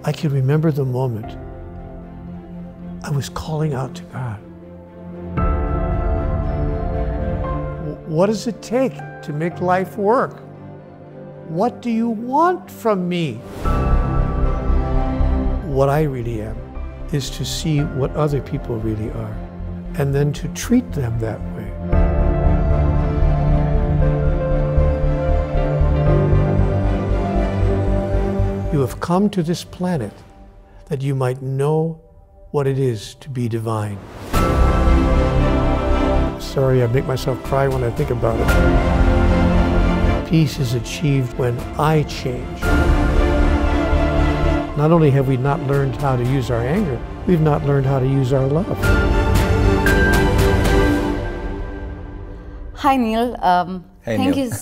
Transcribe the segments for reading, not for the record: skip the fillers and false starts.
I can remember the moment I was calling out to God. What does it take to make life work? What do you want from me? What I really am is to see what other people really are, and then to treat them that way. You have come to this planet that you might know what it is to be divine. Sorry, I make myself cry when I think about it. Peace is achieved when I change. Not only have we not learned how to use our anger, we've not learned how to use our love. Hi, Neale. Hey, thank Neale. you.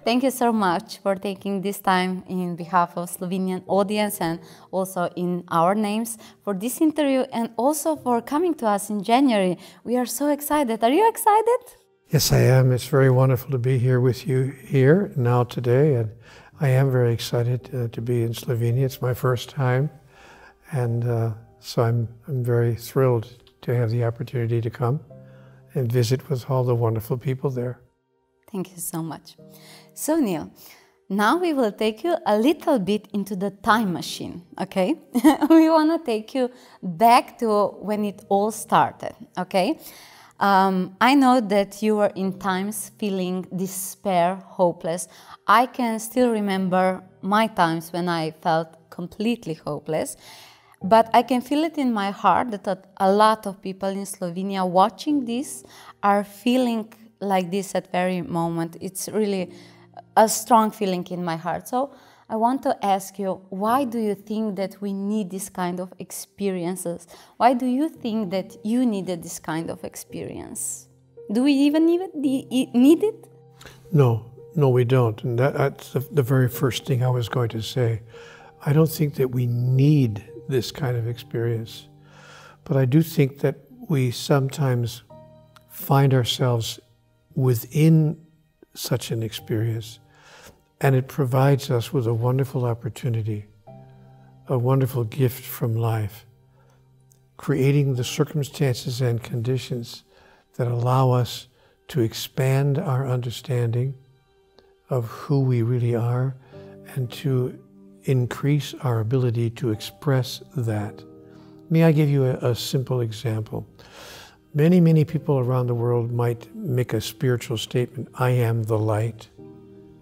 Thank you so much for taking this time in behalf of Slovenian audience and also in our names for this interview and also for coming to us in January. We are so excited. Are you excited? Yes, I am. It's very wonderful to be here with you here now today, and I am very excited to be in Slovenia. It's my first time, and so I'm very thrilled to have the opportunity to come and visit with all the wonderful people there. Thank you so much. So, Neale, now we will take you a little bit into the time machine, okay? We want to take you back to when it all started, okay? I know that you were in times feeling despair, hopeless. I can still remember my times when I felt completely hopeless, but I can feel it in my heart that a lot of people in Slovenia watching this are feeling like this at very moment. It's really a strong feeling in my heart. So I want to ask you, why do you think that we need this kind of experiences? Why do you think that you needed this kind of experience? Do we even need it? No, we don't. And that's the very first thing I was going to say. I don't think that we need this kind of experience. But I do think that we sometimes find ourselves within such an experience, and it provides us with a wonderful opportunity, a wonderful gift from life, creating the circumstances and conditions that allow us to expand our understanding of who we really are and to increase our ability to express that. May I give you a simple example? Many people around the world might make a spiritual statement, I am the light.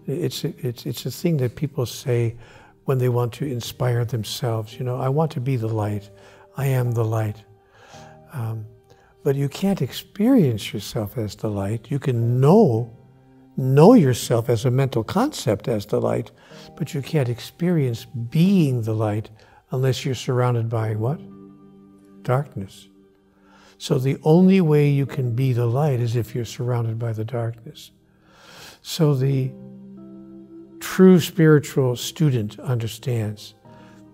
It's a thing that people say when they want to inspire themselves. You know, I want to be the light. I am the light. But you can't experience yourself as the light. You can know yourself as a mental concept as the light, but you can't experience being the light unless you're surrounded by what? Darkness. So the only way you can be the light is if you're surrounded by the darkness. So the true spiritual student understands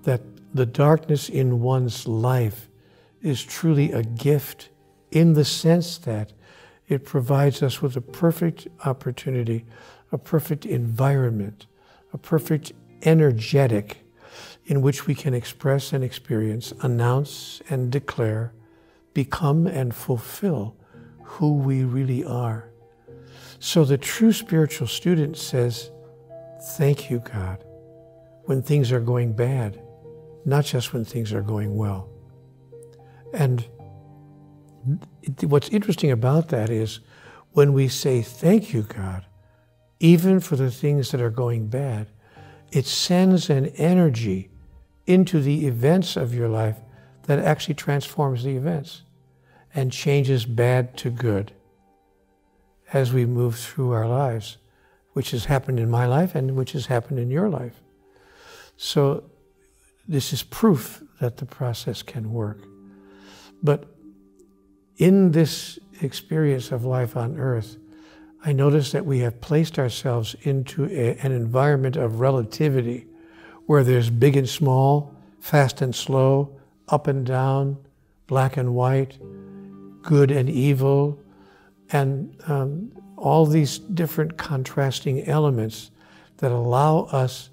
that the darkness in one's life is truly a gift in the sense that it provides us with a perfect opportunity, a perfect environment, a perfect energetic in which we can express and experience, announce and declare, become and fulfill who we really are. So the true spiritual student says, thank you, God, when things are going bad, not just when things are going well. And what's interesting about that is when we say, thank you, God, even for the things that are going bad, it sends an energy into the events of your life that actually transforms the events and changes bad to good as we move through our lives, which has happened in my life and which has happened in your life. So this is proof that the process can work. But in this experience of life on earth, I notice that we have placed ourselves into an environment of relativity where there's big and small, fast and slow, up and down, black and white, good and evil, and all these different contrasting elements that allow us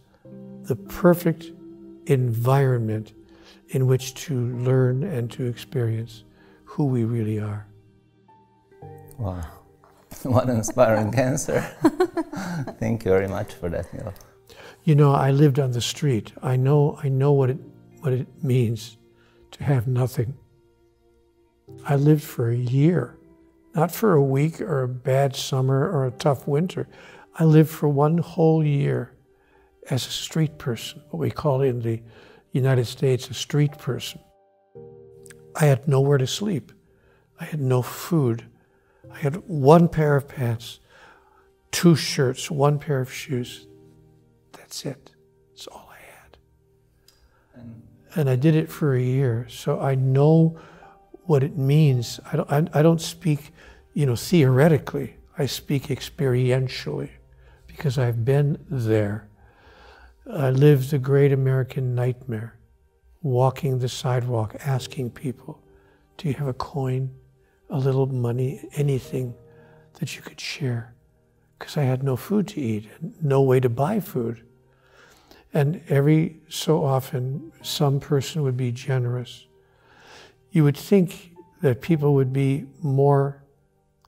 the perfect environment in which to learn and to experience who we really are. Wow, what an inspiring answer. Thank you very much for that, Neale. You know, I lived on the street. I know what it means to have nothing. I lived for a year, not for a week or a bad summer or a tough winter. I lived for one whole year as a street person, what we call in the United States a street person. I had nowhere to sleep. I had no food. I had one pair of pants, 2 shirts, 1 pair of shoes. That's it. That's all I had. And I did it for a year, so I know what it means. I don't speak, theoretically. I speak experientially because I've been there. I lived the great American nightmare, walking the sidewalk, asking people, do you have a coin, a little money, anything that you could share? Because I had no food to eat, and no way to buy food. And every so often, some person would be generous. You would think that people would be more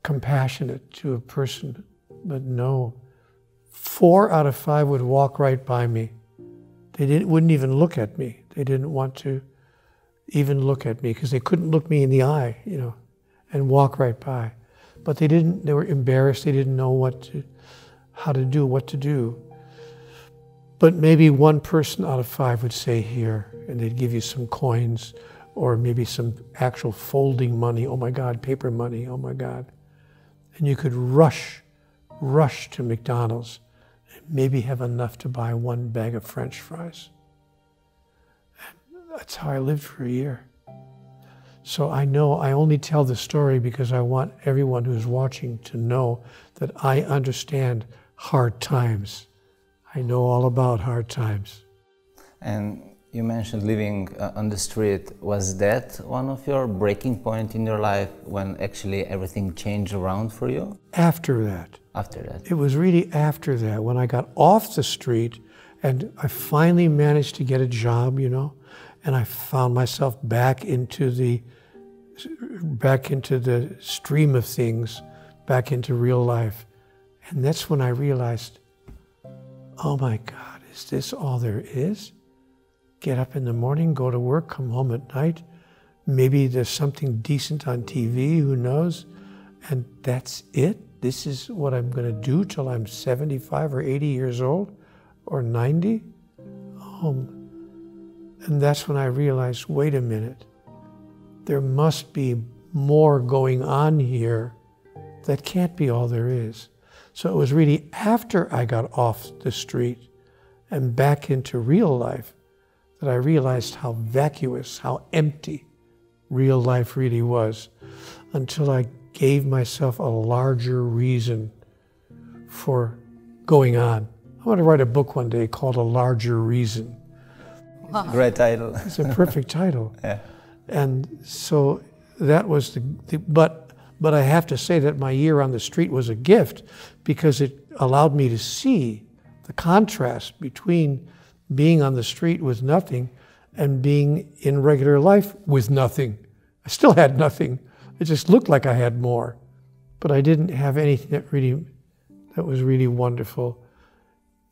compassionate to a person, but no. 4 out of 5 would walk right by me. They wouldn't even look at me. They didn't want to even look at me because they couldn't look me in the eye, and walk right by. But they were embarrassed. They didn't know what to do. But maybe 1 person out of 5 would say here, and they'd give you some coins or maybe some actual folding money. Oh my God, paper money, oh my God. And you could rush to McDonald's and maybe have enough to buy 1 bag of French fries. And that's how I lived for a year. So I know I only tell the story because I want everyone who's watching to know that I understand hard times. I know all about hard times. And you mentioned living on the street. Was that one of your breaking point in your life when actually everything changed around for you? After that. After that. It was really after that, when I got off the street and I finally managed to get a job, and I found myself back into the stream of things, back into real life. And that's when I realized, oh my God, is this all there is? Get up in the morning, go to work, come home at night. Maybe there's something decent on TV, who knows? And that's it? This is what I'm going to do till I'm 75 or 80 years old or 90? And that's when I realized, wait a minute. There must be more going on here. That can't be all there is. So it was really after I got off the street and back into real life that I realized how vacuous, how empty real life really was, until I gave myself a larger reason for going on. I want to write a book one day called A Larger Reason. Wow. Great title. It's a perfect title. Yeah. And so that was but I have to say that my year on the street was a gift because it allowed me to see the contrast between being on the street with nothing and being in regular life with nothing. I still had nothing. It just looked like I had more, but I didn't have anything that was really wonderful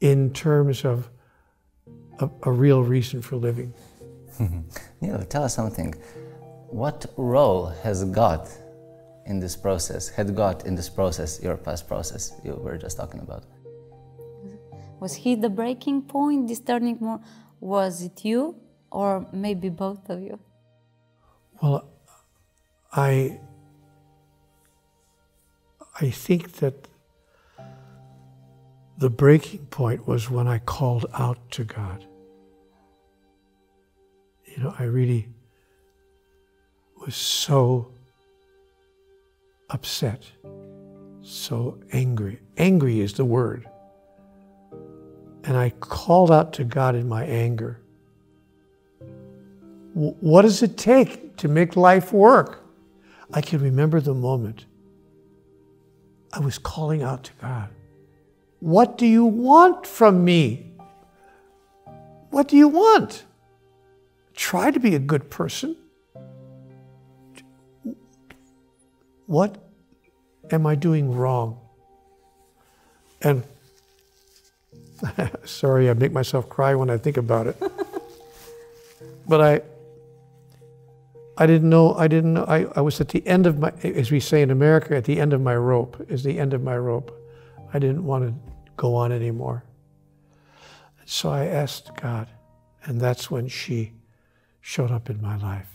in terms of a real reason for living. Neale, tell us something. What role has God in this process, your past process you were just talking about? Was he the breaking point, this turning point? Was it you, or maybe both of you? Well, I think that the breaking point was when I called out to God. I really was so upset, so angry. Angry is the word. And I called out to God in my anger. What does it take to make life work? I can remember the moment I was calling out to God. What do you want from me? What do you want? try to be a good person. What am I doing wrong? And sorry, I make myself cry when I think about it. But I didn't know, I was at the end of my, as we say in America, at the end of my rope, is the end of my rope. I didn't want to go on anymore. So I asked God, and that's when she showed up in my life.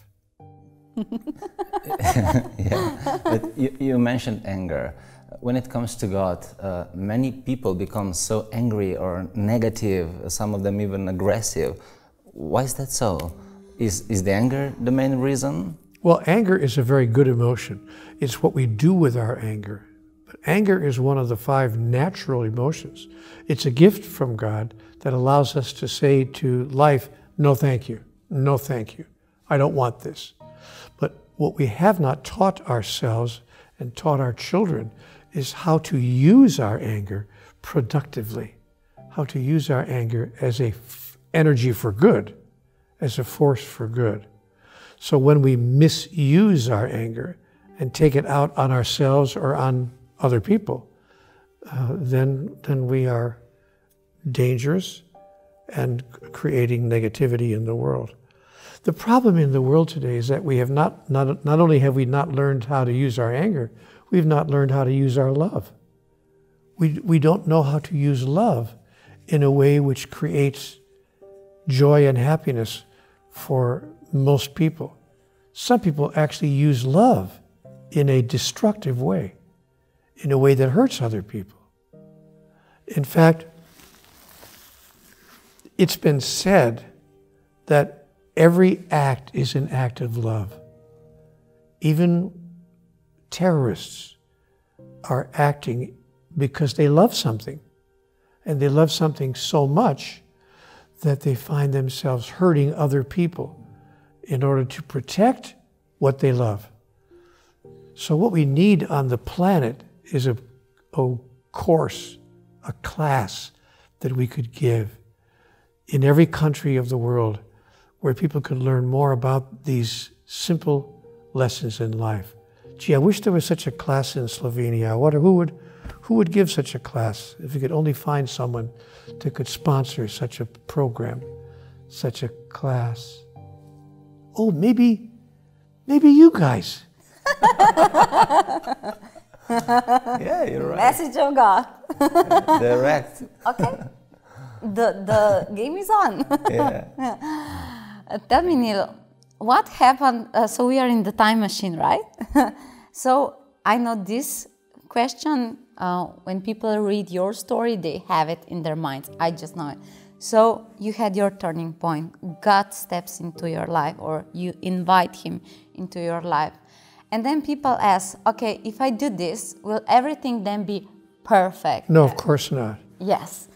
Yeah, but you mentioned anger. When it comes to God, many people become so angry or negative, some of them even aggressive. Why is that so? Is the anger the main reason? Well, anger is a very good emotion. It's what we do with our anger. But anger is one of the 5 natural emotions. It's a gift from God that allows us to say to life, no thank you, no thank you. I don't want this. But what we have not taught ourselves and taught our children is how to use our anger productively, how to use our anger as a energy for good, as a force for good. So when we misuse our anger and take it out on ourselves or on other people, then we are dangerous and creating negativity in the world. The problem in the world today is that we have not only have we not learned how to use our anger, we've not learned how to use our love. We don't know how to use love in a way which creates joy and happiness for most people. Some people actually use love in a destructive way, in a way that hurts other people. In fact, it's been said that every act is an act of love. Even terrorists are acting because they love something. And they love something so much that they find themselves hurting other people in order to protect what they love. So what we need on the planet is a course, a class that we could give in every country of the world where people could learn more about these simple lessons in life. Gee, I wish there was such a class in Slovenia. Who would give such a class? If we could only find someone that could sponsor such a program, such a class. Oh, maybe you guys. Yeah, you're right. Message of God. Direct. Okay. The game is on. Yeah. Tell me, Neale, what happened? So we are in the time machine, right? So I know this question, when people read your story, they have it in their minds. I just know it. So you had your turning point. God steps into your life, or you invite him into your life. And then people ask, okay, if I do this, will everything then be perfect? No, of course not. Yes.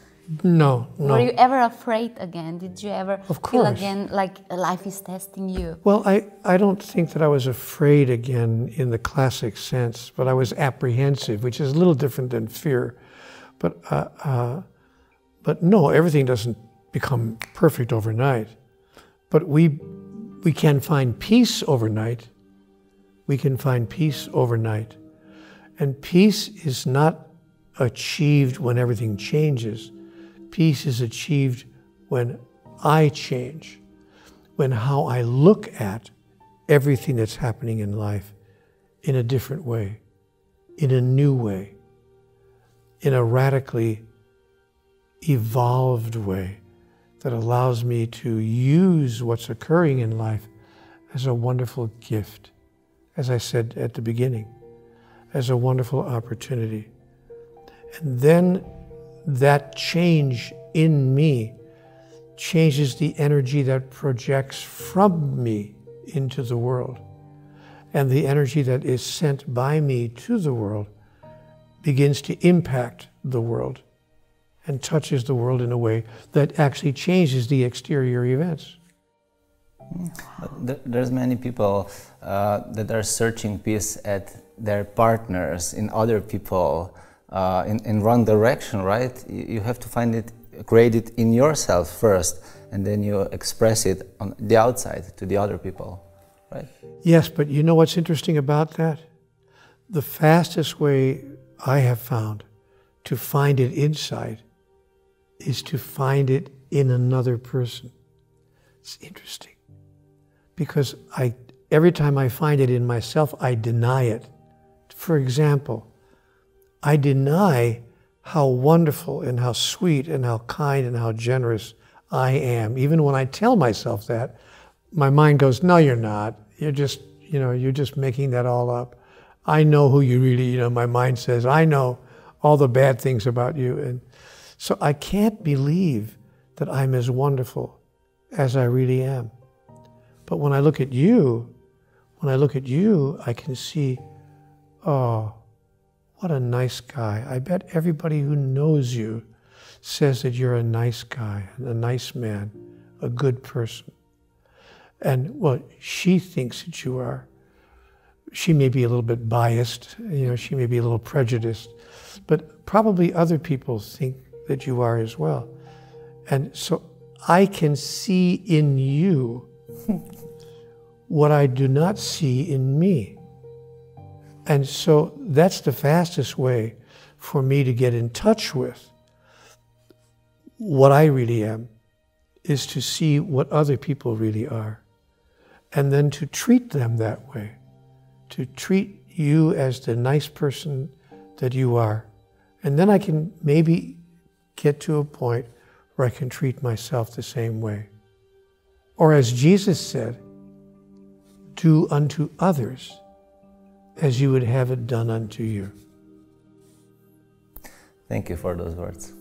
No. Were you ever afraid again? Did you ever Of feel course. again like life is testing you? Well, I don't think that I was afraid again in the classic sense, but I was apprehensive, which is a little different than fear. But no, everything doesn't become perfect overnight. But we can find peace overnight. We can find peace overnight. And peace is not achieved when everything changes. Peace is achieved when I change, when how I look at everything that's happening in life in a different way, in a new way, in a radically evolved way that allows me to use what's occurring in life as a wonderful gift, as I said at the beginning, as a wonderful opportunity. And then that change in me changes the energy that projects from me into the world. And the energy that is sent by me to the world begins to impact the world and touches the world in a way that actually changes the exterior events. There's many people that are searching peace at their partners, in other people, in wrong direction, right? You have to find it, create it in yourself first, and then you express it on the outside to the other people, right? Yes, but you know what's interesting about that? The fastest way I have found to find it inside is to find it in another person. It's interesting. Because every time I find it in myself, I deny it. For example, I deny how wonderful and how sweet and how kind and how generous I am. Even when I tell myself that, my mind goes, no, you're not. You're just making that all up. I know who you really, my mind says, I know all the bad things about you. And so I can't believe that I'm as wonderful as I really am. But when I look at you, I can see, oh, what a nice guy. I bet everybody who knows you says that you're a nice guy, a nice man, a good person. And, well, she thinks that you are. She may be a little bit biased, she may be a little prejudiced, but probably other people think that you are as well. And so I can see in you what I do not see in me. And so that's the fastest way for me to get in touch with what I really am, is to see what other people really are, and then to treat them that way, to treat you as the nice person that you are. And then I can maybe get to a point where I can treat myself the same way. Or as Jesus said, do unto others as you would have it done unto you. Thank you for those words.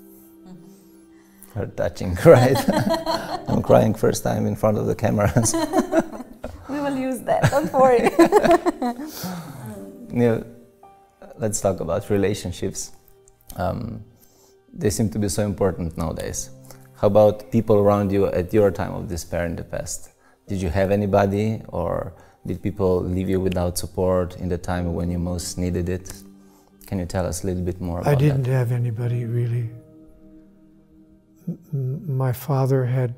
They're touching, right? I'm crying first time in front of the cameras. We will use that, don't worry. Neale, let's talk about relationships. They seem to be so important nowadays. How about people around you at your time of despair in the past? Did you have anybody, or did people leave you without support in the time when you most needed it? Can you tell us a little bit more about that? I didn't have anybody, really. My father had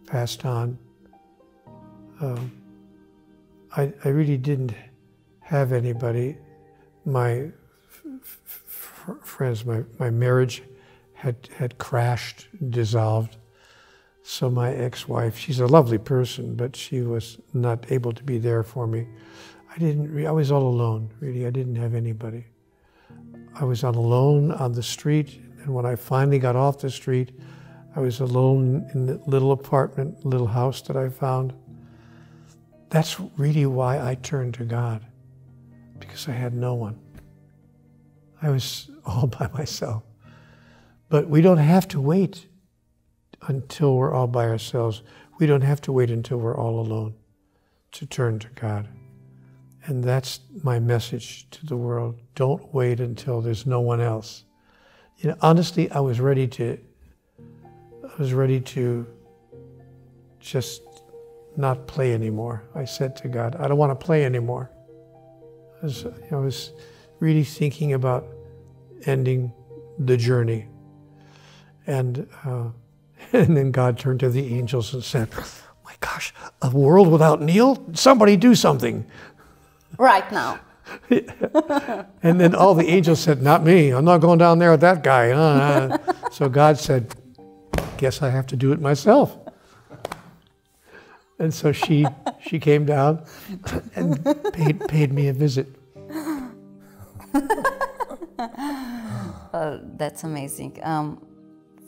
passed on. I really didn't have anybody. My friends, my marriage had crashed, dissolved. So my ex-wife, she's a lovely person, but she was not able to be there for me. I was all alone, really. I didn't have anybody. I was alone on the street, and when I finally got off the street, I was alone in the little apartment, little house that I found. That's really why I turned to God, because I had no one. I was all by myself. But we don't have to wait until we're all by ourselves. We don't have to wait until we're all alone to turn to God. And that's my message to the world. Don't wait until there's no one else. Honestly, I was ready to just not play anymore. I said to God, I don't want to play anymore. I was really thinking about ending the journey. And then God turned to the angels and said, oh my gosh, a world without Neale? Somebody do something. Right now. And then all the angels said, not me. I'm not going down there with that guy. So God said, guess I have to do it myself. And so she came down and paid me a visit. That's amazing.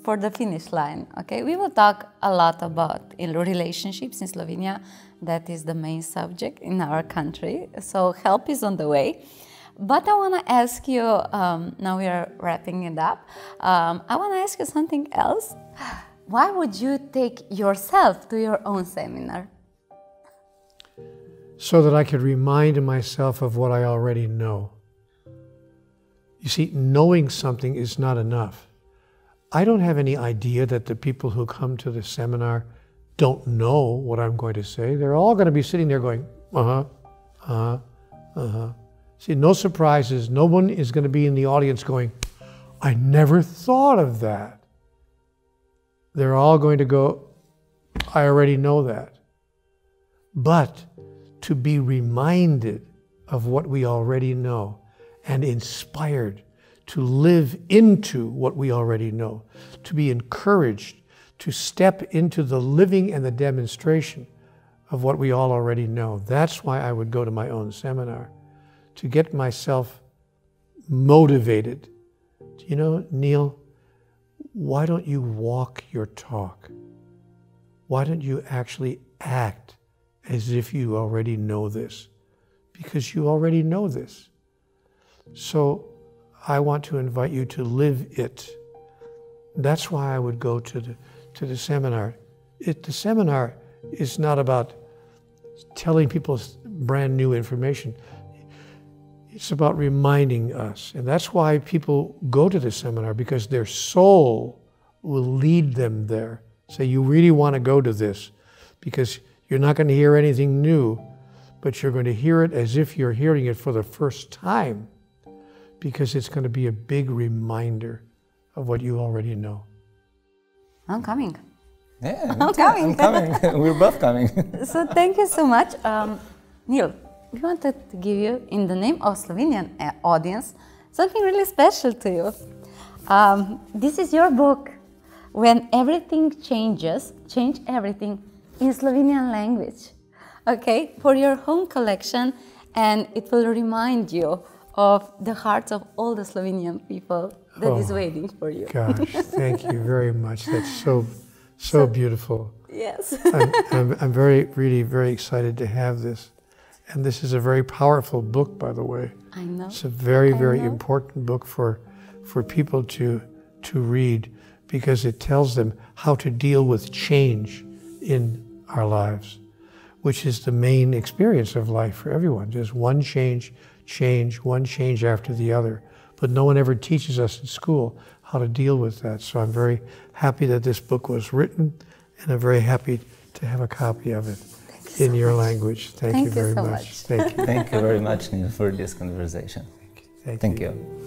For the finish line, okay, we will talk a lot about relationships in Slovenia. That is the main subject in our country. So help is on the way. But I want to ask you, now we are wrapping it up, I want to ask you something else. Why would you take yourself to your own seminar? So that I could remind myself of what I already know. You see, knowing something is not enough. I don't have any idea that the people who come to the seminar don't know what I'm going to say. They're all going to be sitting there going, See, no surprises. No one is going to be in the audience going, I never thought of that. they're all going to go, I already know that. But to be reminded of what we already know and inspired to live into what we already know, to be encouraged to step into the living and the demonstration of what we all already know. That's why I would go to my own seminar, to get myself motivated. You know, Neale, why don't you walk your talk? Why don't you actually act as if you already know this? Because you already know this. So I want to invite you to live it. That's why I would go to the seminar. The seminar is not about telling people brand new information. It's about reminding us. And that's why people go to the seminar, because their soul will lead them there. Say, you really want to go to this, because you're not going to hear anything new, but you're going to hear it as if you're hearing it for the first time, because it's going to be a big reminder of what you already know. I'm coming. Yeah, I'm coming. I'm coming. We're both coming. So thank you so much. Neale, we wanted to give you, in the name of Slovenian audience, something really special to you. This is your book, When Everything Changes, Change Everything, in Slovenian language. Okay, for your home collection, and it will remind you of the hearts of all the Slovenian people that is waiting for you. Gosh, thank you very much. That's so beautiful. Yes. I'm really very excited to have this. And this is a very powerful book, by the way. I know. It's a very important book for people to read, because it tells them how to deal with change in our lives, which is the main experience of life for everyone. Just one change, one change after the other. But no one ever teaches us in school how to deal with that. So I'm very happy that this book was written, and I'm very happy to have a copy of it in your language. Thank you very much. Thank you. Thank you very much, Neale, for this conversation. Thank you. Thank you.